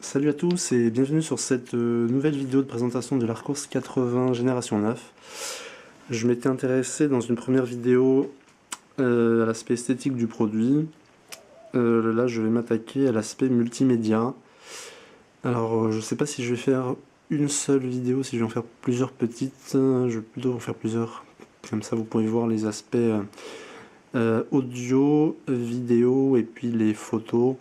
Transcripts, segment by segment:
Salut à tous et bienvenue sur cette nouvelle vidéo de présentation de l'Arcos 80 Génération 9. Je m'étais intéressé dans une première vidéo à l'aspect esthétique du produit. Là je vais m'attaquer à l'aspect multimédia. Alors je sais pas si je vais faire une seule vidéo, si je vais en faire plusieurs petites. Je vais plutôt en faire plusieurs. Comme ça vous pouvez voir les aspects audio, vidéo et puis les photos.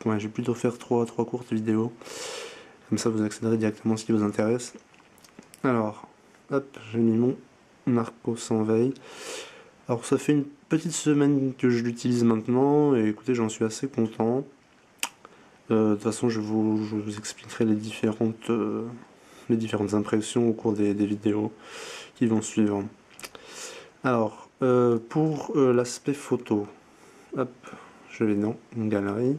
Ouais, je vais plutôt faire trois courtes vidéos. Comme ça, vous accéderez directement à ce qui vous intéresse. Alors, hop, j'ai mis mon Narcos en veille. Alors, ça fait une petite semaine que je l'utilise maintenant, et écoutez, j'en suis assez content. De toute façon, je vous expliquerai les différentes impressions au cours des vidéos qui vont suivre. Alors, pour l'aspect photo, hop, je vais dans une galerie.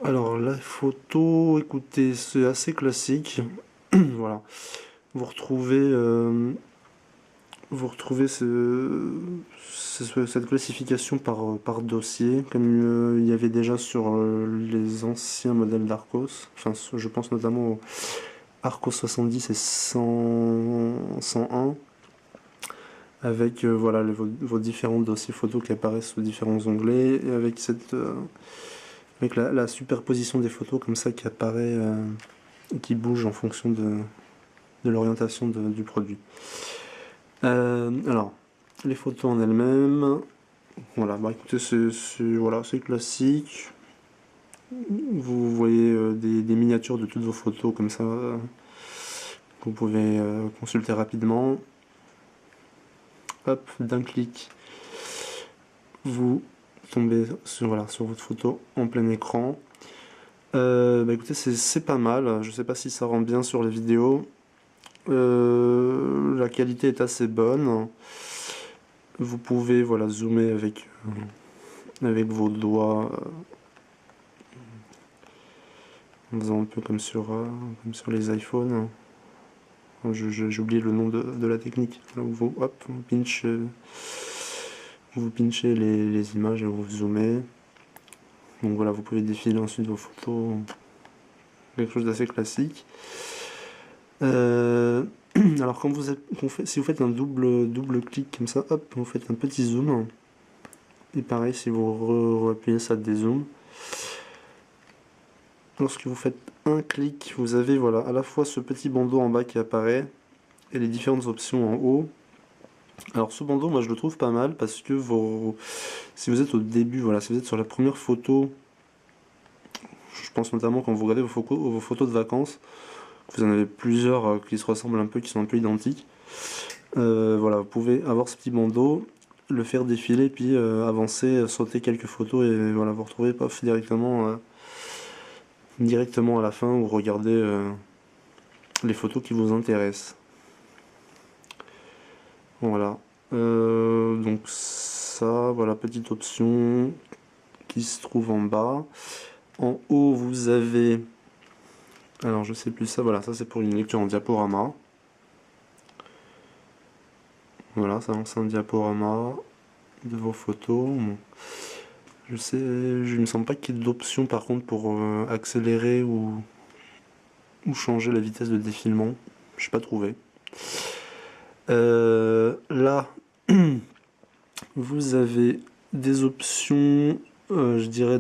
Alors la photo, écoutez, c'est assez classique. Voilà. Vous retrouvez cette classification par dossier, comme il y avait déjà sur les anciens modèles d'Arcos. Enfin, je pense notamment au Arcos 70 et 101, avec voilà, vos différents dossiers photos qui apparaissent sous différents onglets, et avec avec la superposition des photos comme ça qui apparaît, qui bouge en fonction de l'orientation du produit. Alors, les photos en elles-mêmes, voilà, bah écoutez, c'est classique. Vous voyez des miniatures de toutes vos photos comme ça, que vous pouvez consulter rapidement. Hop, d'un clic, vous tombez sur votre photo en plein écran. Bah écoutez, c'est pas mal. Je sais pas si ça rend bien sur les vidéos. La qualité est assez bonne. Vous pouvez voilà, zoomer avec vos doigts, en faisant un peu comme comme sur les iPhones. J'ai oublié le nom de la technique. Là où vous pinchez les images et vous zoomez. Donc voilà, vous pouvez défiler ensuite vos photos. Quelque chose d'assez classique. Alors quand si vous faites un double clic comme ça, hop, vous faites un petit zoom. Et pareil, si vous appuyez ça dézoom. Lorsque vous faites un clic, vous avez voilà, à la fois ce petit bandeau en bas qui apparaît et les différentes options en haut. Alors ce bandeau, moi je le trouve pas mal parce que si vous êtes au début, voilà, si vous êtes sur la première photo, je pense notamment quand vous regardez vos photos de vacances, vous en avez plusieurs qui se ressemblent un peu, qui sont un peu identiques. Voilà, vous pouvez avoir ce petit bandeau, le faire défiler, puis avancer, sauter quelques photos et voilà, vous retrouvez directement à la fin ou regarder les photos qui vous intéressent. Voilà. Donc ça, voilà, petite option qui se trouve en bas. En haut, vous avez... Alors je sais plus ça, voilà, ça c'est pour une lecture en diaporama. Voilà, ça lance un diaporama de vos photos. Bon. Je me sens pas qu'il y ait d'options par contre pour accélérer ou changer la vitesse de défilement. Je n'ai pas trouvé. Là, vous avez des options, je dirais,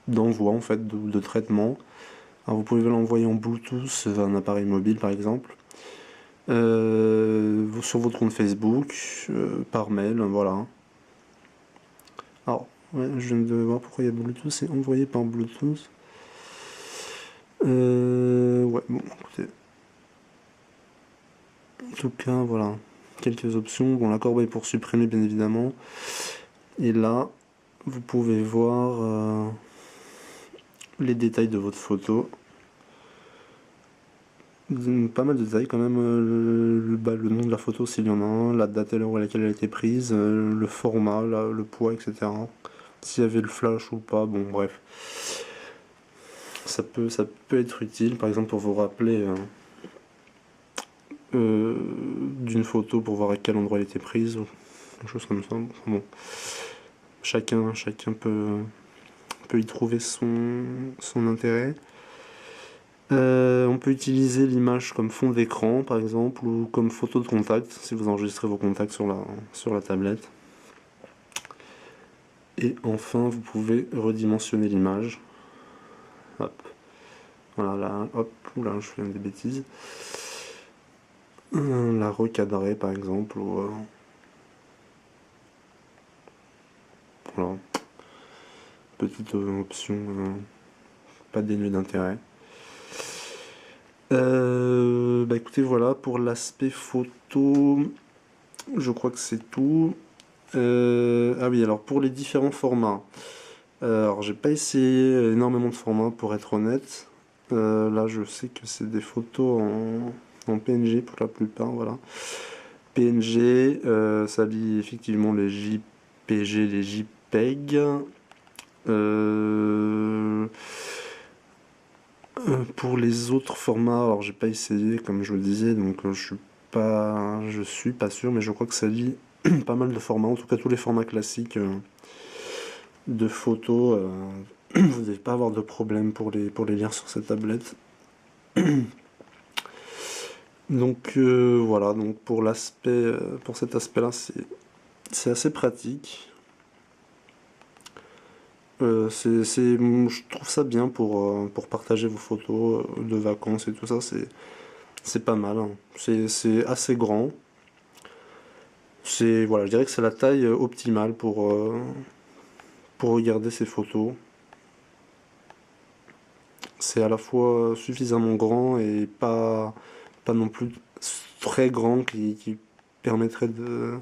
d'envoi en fait, de traitement. Alors vous pouvez l'envoyer en Bluetooth vers un appareil mobile par exemple. Sur votre compte Facebook, par mail, voilà. Alors, ouais, je viens de voir pourquoi il y a Bluetooth, c'est envoyé par Bluetooth. Ouais, bon, écoutez. En tout cas, voilà, quelques options. Bon, la corbeille pour supprimer, bien évidemment. Et là, vous pouvez voir les détails de votre photo. Pas mal de détails quand même, le nom de la photo s'il y en a un, la date et l'heure à laquelle elle a été prise, le format, le poids, etc. S'il y avait le flash ou pas, bon bref. Ça peut être utile, par exemple pour vous rappeler d'une photo pour voir à quel endroit elle était prise, ou quelque chose comme ça. Bon. chacun peut y trouver son intérêt. On peut utiliser l'image comme fond d'écran par exemple, ou comme photo de contact si vous enregistrez vos contacts sur la tablette. Et enfin vous pouvez redimensionner l'image. Hop. Voilà, là, hop, oula, je fais des bêtises. La recadrer par exemple, ou voilà. Petite option pas dénuée d'intérêt. Bah écoutez, voilà, pour l'aspect photo, je crois que c'est tout. Ah oui, alors pour les différents formats, alors j'ai pas essayé énormément de formats pour être honnête. Là je sais que c'est des photos en PNG pour la plupart, voilà. PNG, ça lie effectivement les JPG, les JPEG. Pour les autres formats, alors j'ai pas essayé comme je le disais, donc je suis pas sûr, mais je crois que ça lie pas mal de formats, en tout cas tous les formats classiques de photos. Vous n'allez pas avoir de problème pour les lire sur cette tablette. Donc voilà, donc pour cet aspect-là, c'est assez pratique. Je trouve ça bien pour partager vos photos de vacances et tout ça, c'est pas mal, hein. C'est assez grand. Voilà, je dirais que c'est la taille optimale pour regarder ces photos. C'est à la fois suffisamment grand et pas non plus très grand qui permettrait de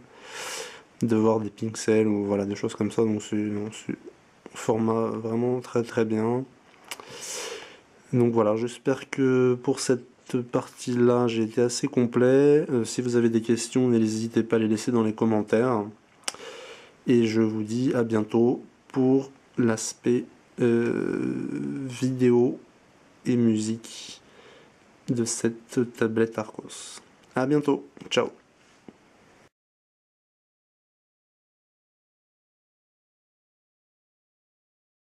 voir des pixels ou voilà, des choses comme ça. Donc c'est un format vraiment très très bien. Donc voilà, j'espère que pour cette partie-là, j'ai été assez complet. Si vous avez des questions, n'hésitez pas à les laisser dans les commentaires. Et je vous dis à bientôt pour l'aspect vidéo et musique de cette tablette Arcos. À bientôt, ciao.